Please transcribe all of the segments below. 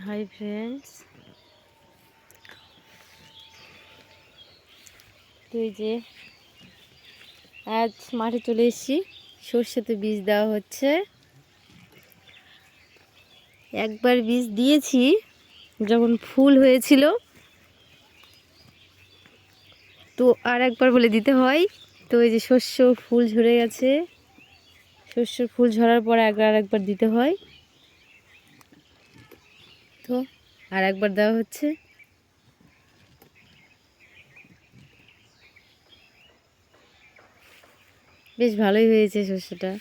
Hi friends, তো এই যে আজ মাঠে চলে এসেছি। সর্ষেতে বীজ দেওয়া হচ্ছে। একবার বীজ দিয়েছি যখন ফুল হয়েছিল, তো আর একবার বলে দিতে হয়। তো এই যে শস্য ফুল ঝরে গেছে, শস্য ফুল ঝরার পর আর একবার দিতে হয়। তো আর একবার দেওয়া হচ্ছে। বেশ ভালোই হয়েছে শস্যটা।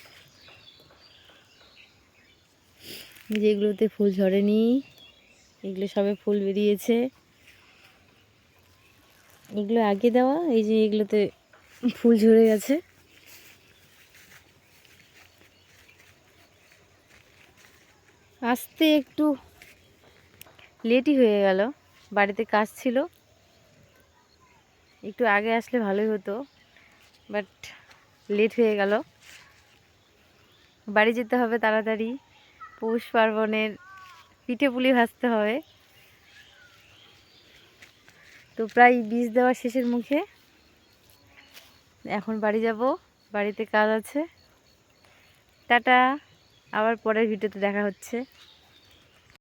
যেগুলোতে ফুল ঝরেনি, এগুলো সবে ফুল বেরিয়েছে। এগুলো আগে দেওয়া, এই যে এগুলোতে ফুল ঝরে গেছে। আসতে একটু লেটই হয়ে গেল, বাড়িতে কাজ ছিল। একটু আগে আসলে ভালোই হতো, বাট লেট হয়ে গেল। বাড়ি যেতে হবে তাড়াতাড়ি, পৌষ পার্বণের পিঠে পুলি ভাজতে হবে। তো প্রায় বীজ দেওয়া শেষের মুখে, এখন বাড়ি যাব, বাড়িতে কাজ আছে। টাটা, আবার পরের ভিডিওতে দেখা হচ্ছে।